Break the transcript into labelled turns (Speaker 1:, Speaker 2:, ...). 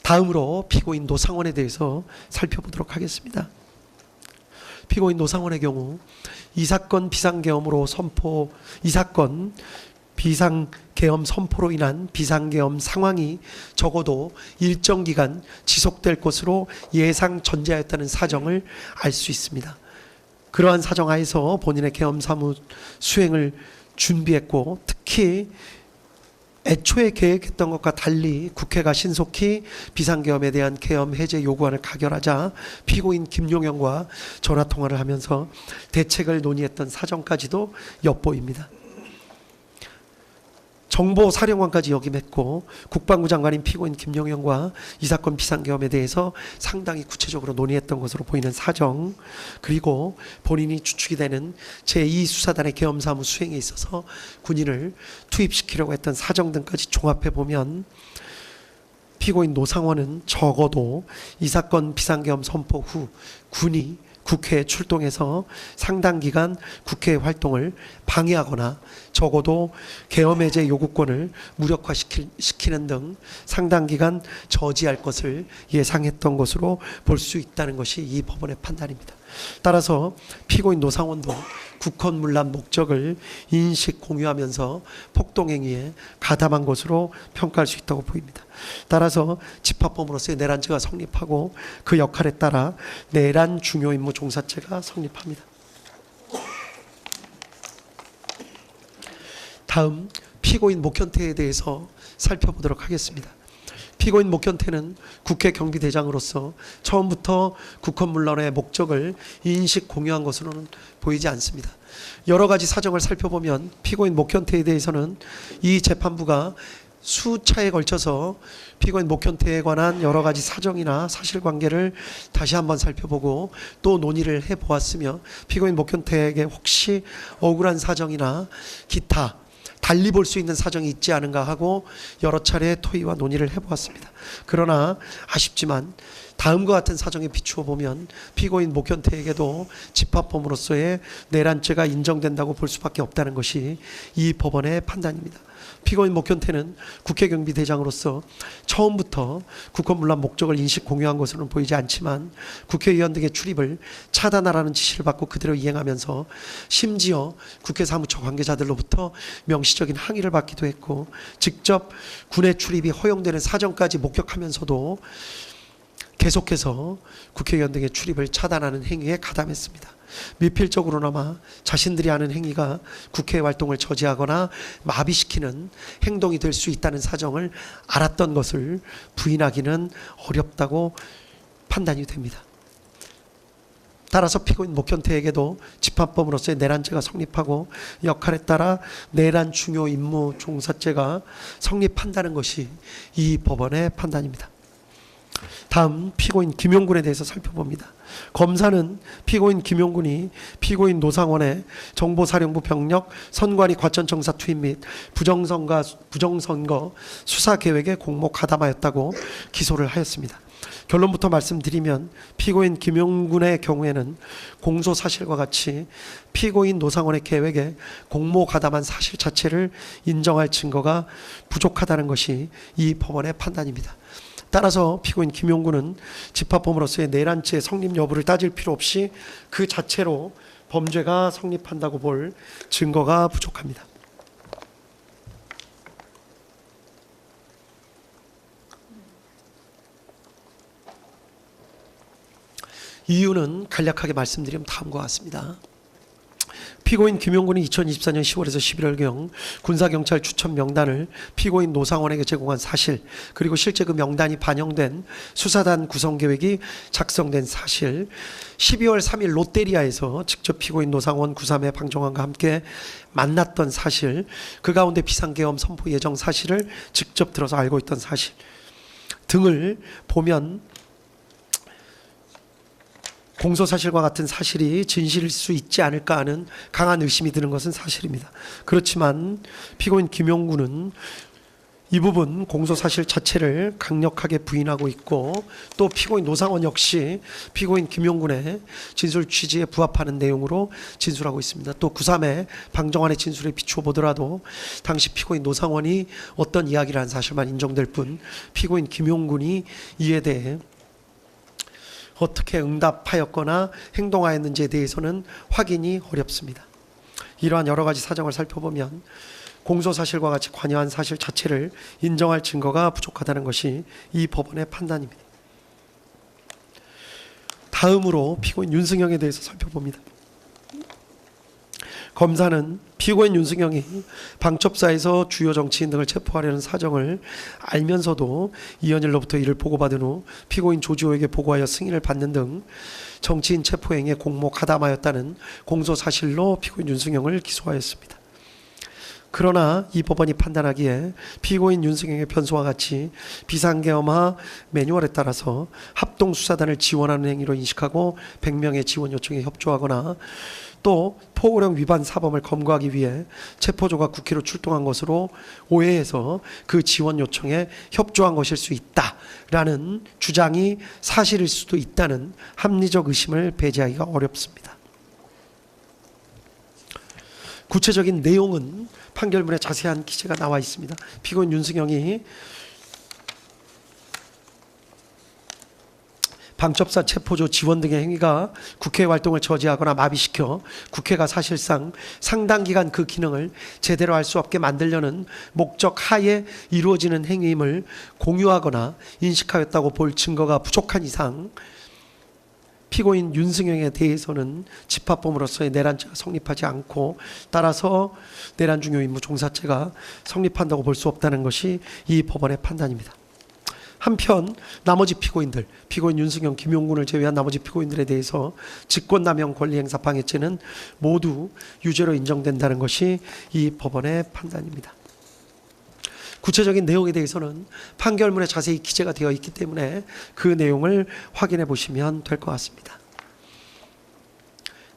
Speaker 1: 다음으로 피고인 노상원에 대해서 살펴보도록 하겠습니다. 피고인 노상원의 경우 이 사건 비상계엄으로 비상계엄 선포로 인한 비상계엄 상황이 적어도 일정 기간 지속될 것으로 예상 전제하였다는 사정을 알 수 있습니다. 그러한 사정 하에서 본인의 계엄 사무 수행을 준비했고, 특히 애초에 계획했던 것과 달리 국회가 신속히 비상계엄에 대한 계엄 해제 요구안을 가결하자 피고인 김용현과 전화통화를 하면서 대책을 논의했던 사정까지도 엿보입니다. 정보사령관까지 역임했고, 국방부 장관인 피고인 김용현과 이 사건 비상계엄에 대해서 상당히 구체적으로 논의했던 것으로 보이는 사정, 그리고 본인이 주축이 되는 제2수사단의 계엄사무 수행에 있어서 군인을 투입시키려고 했던 사정 등까지 종합해보면 피고인 노상원은 적어도 이 사건 비상계엄 선포 후 군이 국회에 출동해서 상당 기간 국회 활동을 방해하거나 적어도 계엄 해제 요구권을 무력화시키는 등 상당 기간 저지할 것을 예상했던 것으로 볼 수 있다는 것이 이 법원의 판단입니다. 따라서 피고인 노상원도 국헌문란 목적을 인식 공유하면서 폭동행위에 가담한 것으로 평가할 수 있다고 보입니다. 따라서 집합범으로서의 내란죄가 성립하고 그 역할에 따라 내란 중요임무 종사죄가 성립합니다. 다음 피고인 목현태에 대해서 살펴보도록 하겠습니다. 피고인 목현태는 국회 경비대장으로서 처음부터 국헌문란의 목적을 인식 공유한 것으로는 보이지 않습니다. 여러 가지 사정을 살펴보면 피고인 목현태에 대해서는 이 재판부가 수차에 걸쳐서 피고인 목현태에 관한 여러 가지 사정이나 사실관계를 다시 한번 살펴보고 또 논의를 해보았으며, 피고인 목현태에게 혹시 억울한 사정이나 기타 달리 볼 수 있는 사정이 있지 않은가 하고 여러 차례 토의와 논의를 해보았습니다. 그러나 아쉽지만 다음과 같은 사정에 비추어 보면 피고인 목현태에게도 집합범으로서의 내란죄가 인정된다고 볼 수밖에 없다는 것이 이 법원의 판단입니다. 피고인 목현태는 국회경비대장으로서 처음부터 국헌문란 목적을 인식 공유한 것으로는 보이지 않지만 국회의원 등의 출입을 차단하라는 지시를 받고 그대로 이행하면서 심지어 국회 사무처 관계자들로부터 명시적인 항의를 받기도 했고, 직접 군의 출입이 허용되는 사정까지 목격하면서도 계속해서 국회의원 등의 출입을 차단하는 행위에 가담했습니다. 미필적으로나마 자신들이 하는 행위가 국회 활동을 저지하거나 마비시키는 행동이 될 수 있다는 사정을 알았던 것을 부인하기는 어렵다고 판단이 됩니다. 따라서 피고인 목현태에게도 집합범으로서의 내란죄가 성립하고 역할에 따라 내란 중요 임무 종사죄가 성립한다는 것이 이 법원의 판단입니다. 다음 피고인 김용군에 대해서 살펴봅니다. 검사는 피고인 김용군이 피고인 노상원의 정보사령부 병력 선관위 과천청사 투입 및 부정선거 수사계획에 공모 가담하였다고 기소를 하였습니다. 결론부터 말씀드리면 피고인 김용군의 경우에는 공소 사실과 같이 피고인 노상원의 계획에 공모 가담한 사실 자체를 인정할 증거가 부족하다는 것이 이 법원의 판단입니다. 따라서 피고인 김용군은 집합범으로서의 내란죄 성립 여부를 따질 필요 없이 그 자체로 범죄가 성립한다고 볼 증거가 부족합니다. 이유는 간략하게 말씀드리면 다음과 같습니다. 피고인 김용군이 2024년 10월에서 11월경 군사경찰 추천 명단을 피고인 노상원에게 제공한 사실, 그리고 실제 그 명단이 반영된 수사단 구성계획이 작성된 사실, 12월 3일 롯데리아에서 직접 피고인 노상원 구삼의 방종환과 함께 만났던 사실, 그 가운데 비상계엄 선포 예정 사실을 직접 들어서 알고 있던 사실 등을 보면 공소사실과 같은 사실이 진실일 수 있지 않을까 하는 강한 의심이 드는 것은 사실입니다. 그렇지만 피고인 김용군은 이 부분 공소 사실 자체를 강력하게 부인하고 있고, 또 피고인 노상원 역시 피고인 김용군의 진술 취지에 부합하는 내용으로 진술하고 있습니다. 또 구3의 방정환의 진술에 비추어 보더라도 당시 피고인 노상원이 어떤 이야기를 한 사실만 인정될 뿐 피고인 김용군이 이에 대해 어떻게 응답하였거나 행동하였는지에 대해서는 확인이 어렵습니다. 이러한 여러 가지 사정을 살펴보면 공소 사실과 같이 관여한 사실 자체를 인정할 증거가 부족하다는 것이 이 법원의 판단입니다. 다음으로 피고인 윤승영에 대해서 살펴봅니다. 검사는 피고인 윤승영이 방첩사에서 주요 정치인 등을 체포하려는 사정을 알면서도 이현일로부터 이를 보고받은 후 피고인 조지호에게 보고하여 승인을 받는 등 정치인 체포 행위에 공모 가담하였다는 공소 사실로 피고인 윤승영을 기소하였습니다. 그러나 이 법원이 판단하기에 피고인 윤승영의 변소와 같이 비상계엄화 매뉴얼에 따라서 합동수사단을 지원하는 행위로 인식하고 100명의 지원 요청에 협조하거나 또 포고령 위반 사범을 검거하기 위해 체포조가 국회로 출동한 것으로 오해해서 그 지원 요청에 협조한 것일 수 있다라는 주장이 사실일 수도 있다는 합리적 의심을 배제하기가 어렵습니다. 구체적인 내용은 판결문에 자세한 기재가 나와 있습니다. 피고인 윤승영이 방첩사 체포조 지원 등의 행위가 국회 활동을 저지하거나 마비시켜 국회가 사실상 상당 기간 그 기능을 제대로 할 수 없게 만들려는 목적 하에 이루어지는 행위임을 공유하거나 인식하였다고 볼 증거가 부족한 이상 피고인 윤승영에 대해서는 집합범으로서의 내란죄가 성립하지 않고, 따라서 내란 중요 임무 종사죄가 성립한다고 볼 수 없다는 것이 이 법원의 판단입니다. 한편 나머지 피고인들, 피고인 윤승영, 김용군을 제외한 나머지 피고인들에 대해서 직권남용 권리행사 방해죄는 모두 유죄로 인정된다는 것이 이 법원의 판단입니다. 구체적인 내용에 대해서는 판결문에 자세히 기재가 되어 있기 때문에 그 내용을 확인해 보시면 될 것 같습니다.